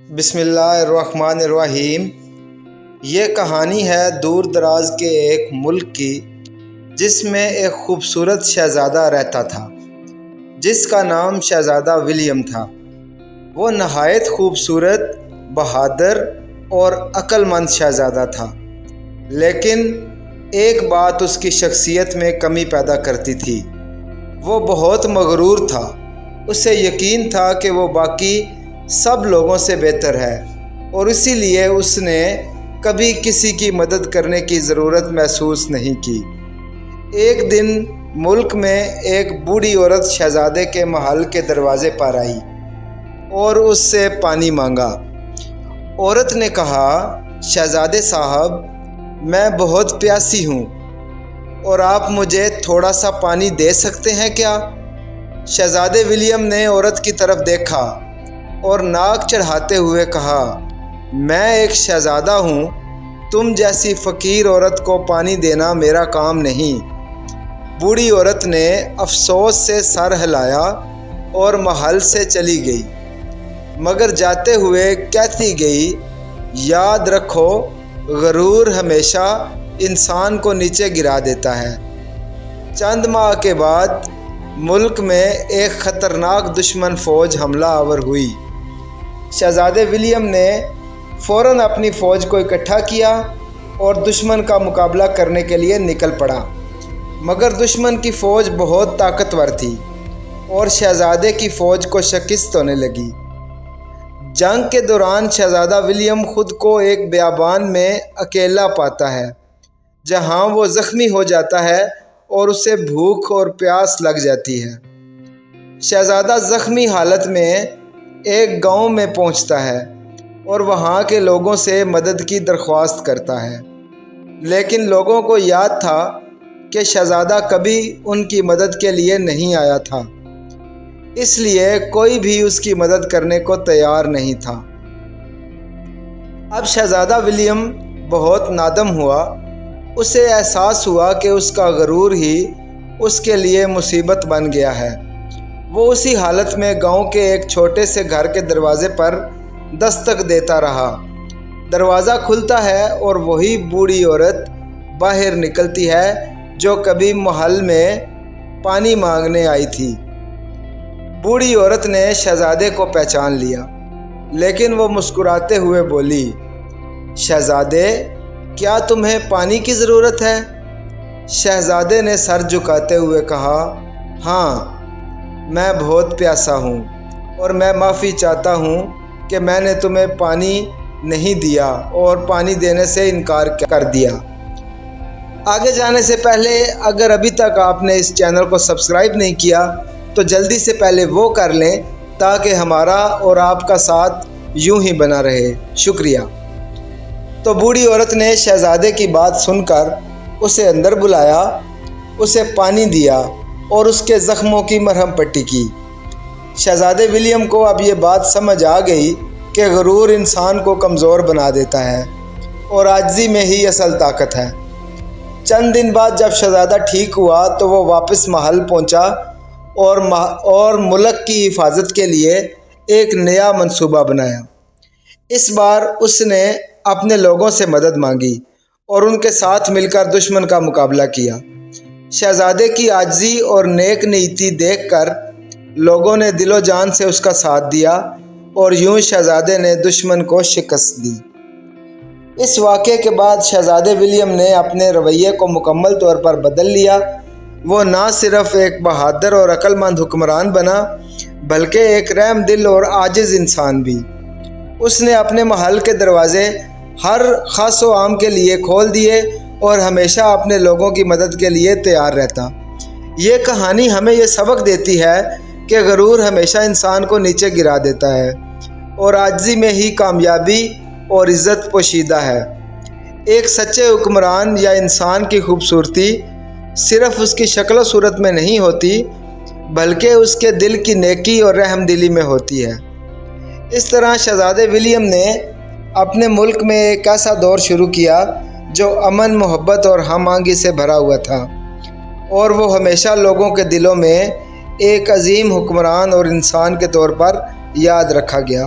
بسم اللہ الرحمن الرحیم۔ یہ کہانی ہے دور دراز کے ایک ملک کی، جس میں ایک خوبصورت شہزادہ رہتا تھا جس کا نام شہزادہ ولیم تھا۔ وہ نہایت خوبصورت، بہادر اور عقل مند شہزادہ تھا، لیکن ایک بات اس کی شخصیت میں کمی پیدا کرتی تھی۔ وہ بہت مغرور تھا۔ اسے یقین تھا کہ وہ باقی سب لوگوں سے بہتر ہے، اور اسی لیے اس نے کبھی کسی کی مدد کرنے کی ضرورت محسوس نہیں کی۔ ایک دن ملک میں ایک بوڑھی عورت شہزادے کے محل کے دروازے پر آئی اور اس سے پانی مانگا۔ عورت نے کہا، شہزادے صاحب، میں بہت پیاسی ہوں اور آپ مجھے تھوڑا سا پانی دے سکتے ہیں کیا؟ شہزادے ولیم نے عورت کی طرف دیکھا اور ناک چڑھاتے ہوئے کہا، میں ایک شہزادہ ہوں، تم جیسی فقیر عورت کو پانی دینا میرا کام نہیں۔ بوڑھی عورت نے افسوس سے سر ہلایا اور محل سے چلی گئی، مگر جاتے ہوئے کہتی گئی، یاد رکھو، غرور ہمیشہ انسان کو نیچے گرا دیتا ہے۔ چند ماہ کے بعد ملک میں ایک خطرناک دشمن فوج حملہ آور ہوئی۔ شہزادے ولیم نے فوراً اپنی فوج کو اکٹھا کیا اور دشمن کا مقابلہ کرنے کے لیے نکل پڑا، مگر دشمن کی فوج بہت طاقتور تھی اور شہزادے کی فوج کو شکست ہونے لگی۔ جنگ کے دوران شہزادہ ولیم خود کو ایک بیابان میں اکیلا پاتا ہے، جہاں وہ زخمی ہو جاتا ہے اور اسے بھوک اور پیاس لگ جاتی ہے۔ شہزادہ زخمی حالت میں ایک گاؤں میں پہنچتا ہے اور وہاں کے لوگوں سے مدد کی درخواست کرتا ہے، لیکن لوگوں کو یاد تھا کہ شہزادہ کبھی ان کی مدد کے لیے نہیں آیا تھا، اس لیے کوئی بھی اس کی مدد کرنے کو تیار نہیں تھا۔ اب شہزادہ ولیم بہت نادم ہوا۔ اسے احساس ہوا کہ اس کا غرور ہی اس کے لیے مصیبت بن گیا ہے۔ وہ اسی حالت میں گاؤں کے ایک چھوٹے سے گھر کے دروازے پر دستک دیتا رہا۔ دروازہ کھلتا ہے اور وہی بوڑھی عورت باہر نکلتی ہے جو کبھی محل میں پانی مانگنے آئی تھی۔ بوڑھی عورت نے شہزادے کو پہچان لیا، لیکن وہ مسکراتے ہوئے بولی، شہزادے، کیا تمہیں پانی کی ضرورت ہے؟ شہزادے نے سر جھکاتے ہوئے کہا، ہاں، میں بہت پیاسا ہوں اور میں معافی چاہتا ہوں کہ میں نے تمہیں پانی نہیں دیا اور پانی دینے سے انکار کر دیا۔ آگے جانے سے پہلے اگر ابھی تک آپ نے اس چینل کو سبسکرائب نہیں کیا تو جلدی سے پہلے وہ کر لیں تاکہ ہمارا اور آپ کا ساتھ یوں ہی بنا رہے۔ شکریہ۔ تو بوڑھی عورت نے شہزادے کی بات سن کر اسے اندر بلایا، اسے پانی دیا اور اس کے زخموں کی مرہم پٹی کی۔ شہزادے ولیم کو اب یہ بات سمجھ آ گئی کہ غرور انسان کو کمزور بنا دیتا ہے اور عاجزی میں ہی اصل طاقت ہے۔ چند دن بعد جب شہزادہ ٹھیک ہوا تو وہ واپس محل پہنچا اور ملک کی حفاظت کے لیے ایک نیا منصوبہ بنایا۔ اس بار اس نے اپنے لوگوں سے مدد مانگی اور ان کے ساتھ مل کر دشمن کا مقابلہ کیا۔ شہزادے کی عاجزی اور نیک نیتی دیکھ کر لوگوں نے دل و جان سے اس کا ساتھ دیا اور یوں شہزادے نے دشمن کو شکست دی۔ اس واقعے کے بعد شہزادے ولیم نے اپنے رویے کو مکمل طور پر بدل لیا۔ وہ نہ صرف ایک بہادر اور عقل مند حکمران بنا بلکہ ایک رحم دل اور عاجز انسان بھی۔ اس نے اپنے محل کے دروازے ہر خاص و عام کے لیے کھول دیے اور ہمیشہ اپنے لوگوں کی مدد کے لیے تیار رہتا۔ یہ کہانی ہمیں یہ سبق دیتی ہے کہ غرور ہمیشہ انسان کو نیچے گرا دیتا ہے اور عاجزی میں ہی کامیابی اور عزت پوشیدہ ہے۔ ایک سچے حکمران یا انسان کی خوبصورتی صرف اس کی شکل و صورت میں نہیں ہوتی بلکہ اس کے دل کی نیکی اور رحم دلی میں ہوتی ہے۔ اس طرح شہزادے ولیم نے اپنے ملک میں ایک ایسا دور شروع کیا جو امن، محبت اور ہم آہنگی سے بھرا ہوا تھا، اور وہ ہمیشہ لوگوں کے دلوں میں ایک عظیم حکمران اور انسان کے طور پر یاد رکھا گیا۔